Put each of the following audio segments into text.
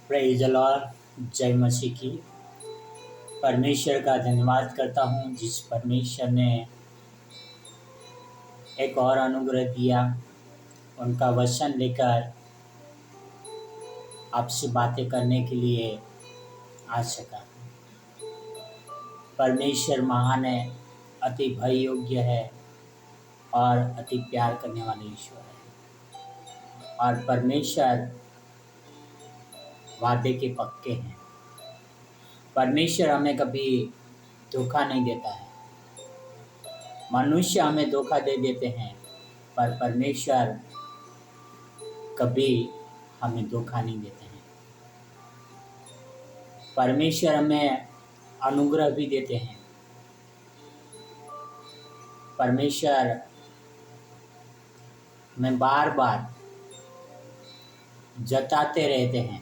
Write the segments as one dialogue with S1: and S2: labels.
S1: Praise the Lord. जय मसीह की। परमेश्वर का धन्यवाद करता हूँ जिस परमेश्वर ने एक और अनुग्रह दिया, उनका वचन लेकर आपसे बातें करने के लिए आ सका। परमेश्वर महान है, अति भय योग्य है और अति प्यार करने वाले ईश्वर है। और परमेश्वर वादे के पक्के हैं। परमेश्वर हमें कभी धोखा नहीं देता है। मनुष्य हमें धोखा दे देते हैं, पर परमेश्वर कभी हमें धोखा नहीं देते हैं। परमेश्वर हमें अनुग्रह भी देते हैं। परमेश्वर हमें बार बार जताते रहते हैं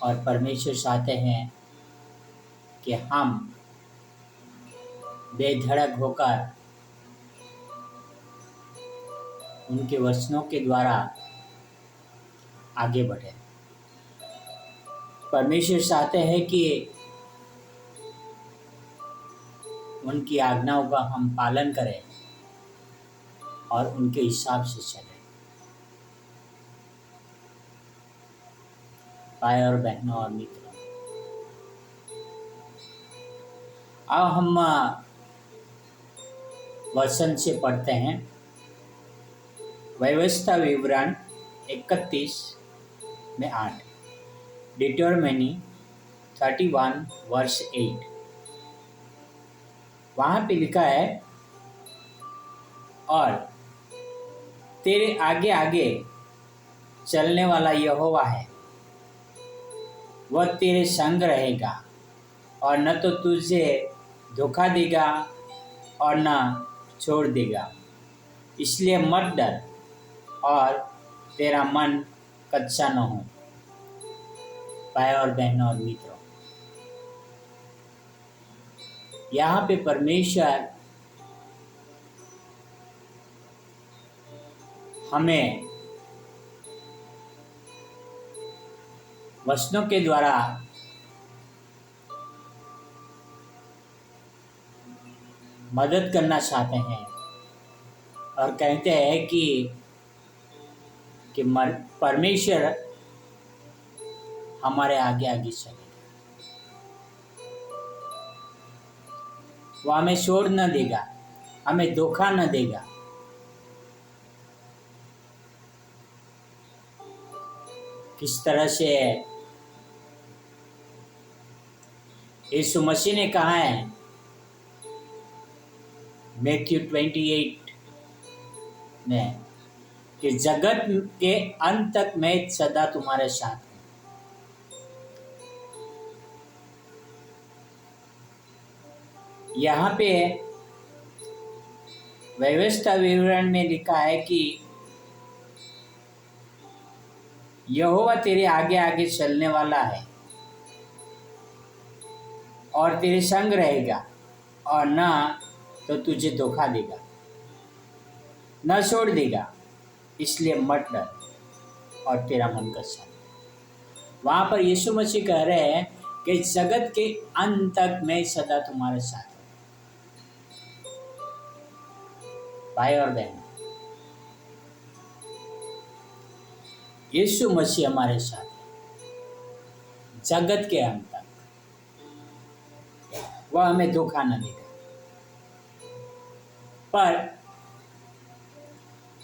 S1: और परमेश्वर चाहते हैं कि हम बेधड़क होकर उनके वचनों के द्वारा आगे बढ़े। परमेश्वर चाहते हैं कि उनकी आज्ञाओं का हम पालन करें और उनके हिसाब से चलें। भाई और बहनों और मित्रों, अब हम वचन से पढ़ते हैं। व्यवस्था विवरण 31 में 8, डिटरमिनी 31 वर्ष 8। वहाँ पे लिखा है, और तेरे आगे आगे चलने वाला यहोवा है, वह तेरे संग रहेगा और न तो तुझे धोखा देगा और न छोड़ देगा। इसलिए मत डर और तेरा मन कच्चा न हो। भाई और बहनों और मित्रों, यहाँ पे परमेश्वर हमें वचनों के द्वारा मदद करना चाहते हैं और कहते हैं कि परमेश्वर हमारे आगे आगे चलेगा। वो हमें छोड़ न देगा, हमें धोखा न देगा। किस तरह से यीशु मसीह ने कहा है मैथ्यू 28 में कि जगत के अंत तक मैं सदा तुम्हारे साथ हूँ। यहाँ पे व्यवस्था विवरण में लिखा है कि यहोवा तेरे आगे आगे चलने वाला है और तेरे संग रहेगा और न तो तुझे धोखा देगा, न छोड़ देगा। इसलिए मत डर और तेरा मन कच्चा। वहाँ पर यीशु मसीह कह रहे हैं कि जगत के अंत तक मैं सदा तुम्हारे साथ हूँ। भाई और बहन, यीशु मसीह हमारे साथ है जगत के अंत तक। वह हमें धोखा न देगा। पर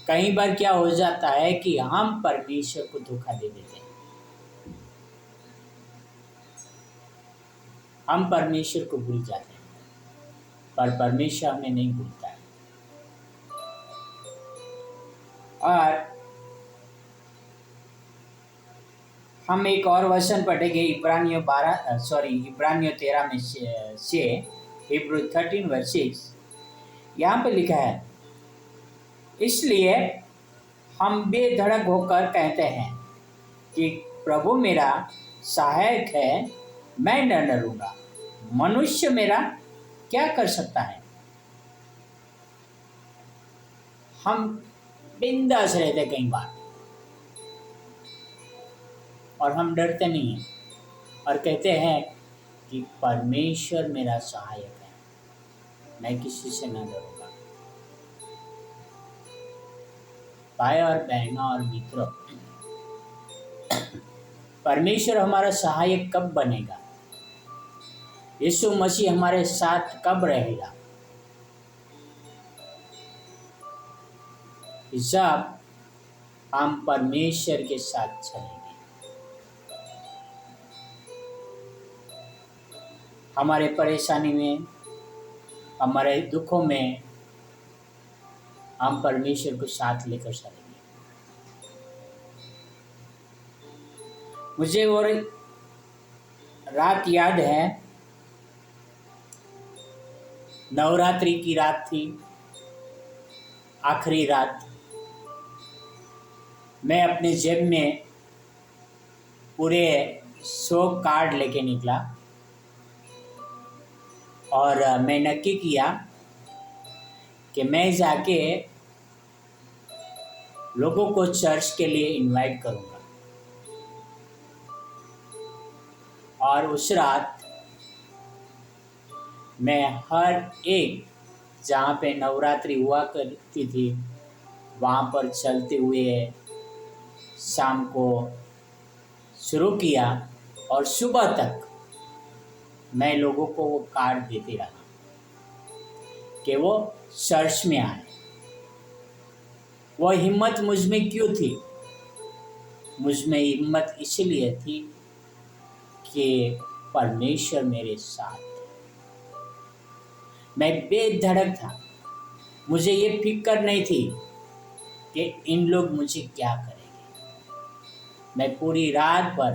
S1: कई बार क्या हो जाता है कि हम परमेश्वर को धोखा दे देते हैं। हम परमेश्वर को भूल जाते हैं, पर परमेश्वर हमें नहीं भूलता है। और हम एक और वचन पढ़ेंगे इब्रानियों 13 में से हिब्रू 13 वर्स 6। यहाँ पे लिखा है, इसलिए हम बेधड़क होकर कहते हैं कि प्रभु मेरा सहायक है, मैं न डरूंगा। मनुष्य मेरा क्या कर सकता है। हम बिंदास रहते कई बार, और हम डरते नहीं हैं और कहते हैं कि परमेश्वर मेरा सहायक है, मैं किसी से न डरूंगा। भाई और बहनों और मित्रों, परमेश्वर हमारा सहायक कब बनेगा? यीशु मसीह हमारे साथ कब रहेगा? जब हम परमेश्वर के साथ चलेंगे। हमारे परेशानी में, हमारे दुखों में हम परमेश्वर को साथ लेकर चलेंगे। मुझे वो रात याद है, नवरात्रि की रात थी, आखिरी रात। मैं अपने जेब में पूरे 100 कार्ड लेके निकला और मैं नक्की किया कि मैं जाके लोगों को चर्च के लिए इनवाइट करूंगा। और उस रात मैं हर एक, जहाँ पे नवरात्रि हुआ करती थी, वहाँ पर चलते हुए शाम को शुरू किया और सुबह तक मैं लोगों को वो कार्ड देते रहा कि वो चर्च में आए। वो हिम्मत मुझ में क्यों थी? मुझ में हिम्मत इसलिए थी कि परमेश्वर मेरे साथ थे। मैं बेधड़क था। मुझे ये फिक्र नहीं थी कि इन लोग मुझे क्या करेंगे। मैं पूरी रात भर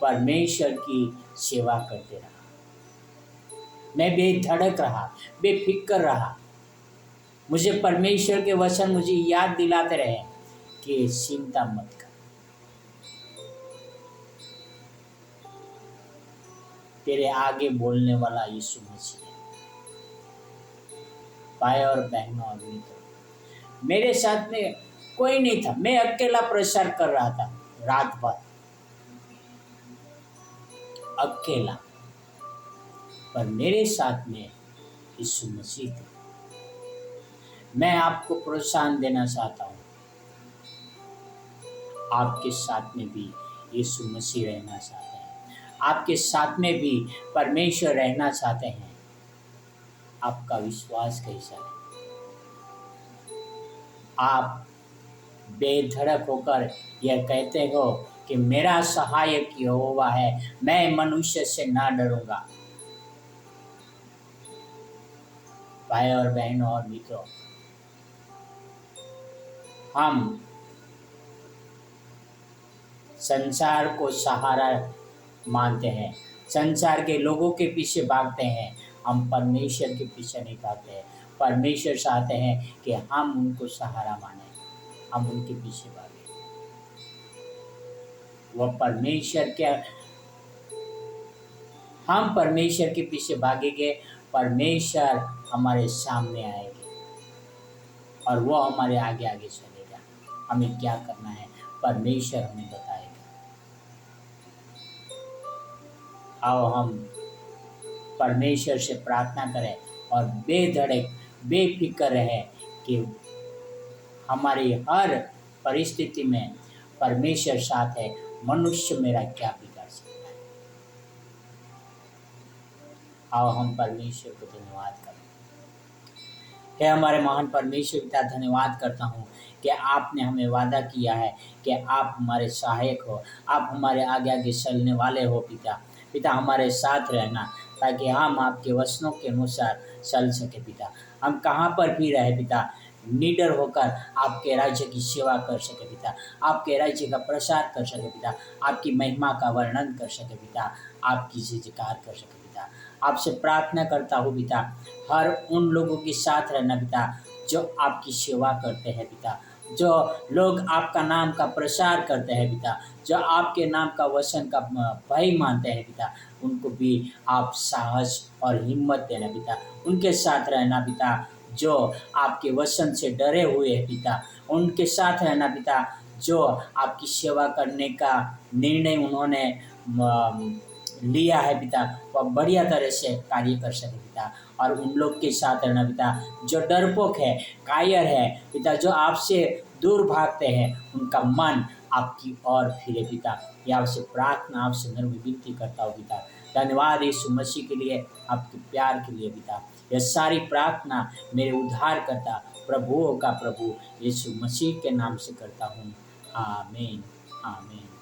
S1: परमेश्वर की सेवा करते रहा। मैं बेधड़क रहा, बेफिक्र रहा। मुझे परमेश्वर के वचन मुझे याद दिलाते रहे कि चिंता मत कर, तेरे आगे बोलने वाला यीशु मसीह है। भाई और बहनों और मित्रों, मेरे साथ में कोई नहीं था। मैं अकेला प्रचार कर रहा था रात भर, अकेला, पर मेरे साथ में यीशु मसीह थे। मैं आपको प्रोत्साहन देना चाहता हूँ, आपके साथ में भी यीशु मसीह रहना चाहते हैं, आपके साथ में भी परमेश्वर रहना चाहते हैं। आपका विश्वास कैसा है? आप बेधड़क होकर यह कहते हो कि मेरा सहायक यहोवा है, मैं मनुष्य से ना डरूंगा। भाई और बहनों और मित्रों, हम संसार को सहारा मानते हैं, संसार के लोगों के पीछे भागते हैं, हम परमेश्वर के पीछे नहीं भागते हैं। परमेश्वर चाहते हैं कि हम उनको सहारा माने, हम उनके पीछे भागें। वह परमेश्वर के, हम परमेश्वर के पीछे भागेंगे, परमेश्वर हमारे सामने आएंगे और वो हमारे आगे आगे चलेगा। हमें क्या करना है परमेश्वर हमें बताएगा। आओ हम परमेश्वर से प्रार्थना करें और बेधड़क बेफिक्र रहें कि हमारी हर परिस्थिति में परमेश्वर साथ है। मनुष्य मेरा क्या बिगाड़ सकता है? आओ हम परमेश्वर को धन्यवाद करें। हे हमारे महान परमेश्वर पिता, धन्यवाद करता हूँ कि आपने हमें वादा किया है कि आप हमारे सहायक हो, आप हमारे आगे आगे चलने वाले हो। पिता हमारे साथ रहना, ताकि हम आपके वचनों के अनुसार चल सके। पिता हम कहाँ पर भी रहे पिता, निडर होकर आपके राज्य की सेवा कर सके पिता, आपके राज्य का प्रसार कर सके पिता, आपकी महिमा का वर्णन कर सके पिता, आपकी जयकार कर सके पिता। आपसे प्रार्थना करता हूँ पिता, हर उन लोगों के साथ रहना पिता जो आपकी सेवा करते हैं पिता, जो लोग आपका नाम का प्रसार करते हैं पिता, जो आपके नाम का वचन का भय मानते हैं पिता, उनको भी आप साहस और हिम्मत देना पिता। उनके साथ रहना पिता जो आपके वचन से डरे हुए हैं पिता, उनके साथ रहना पिता जो आपकी सेवा करने का निर्णय उन्होंने लिया है पिता, वह बढ़िया तरह से कार्य कर सके पिता। और उन लोग के साथ रहना पिता, जो डरपोक है, कायर है पिता, जो आपसे दूर भागते हैं, उनका मन आपकी ओर फिरे पिता। यह आपसे प्रार्थना, आपसे नम्र विनती करता हूँ पिता। धन्यवाद यीशु मसीह के लिए, आपके प्यार के लिए पिता। यह सारी प्रार्थना मेरे उद्धारकर्ता प्रभुओं का प्रभु यीशु मसीह के नाम से करता हूँ। आमीन, आमीन।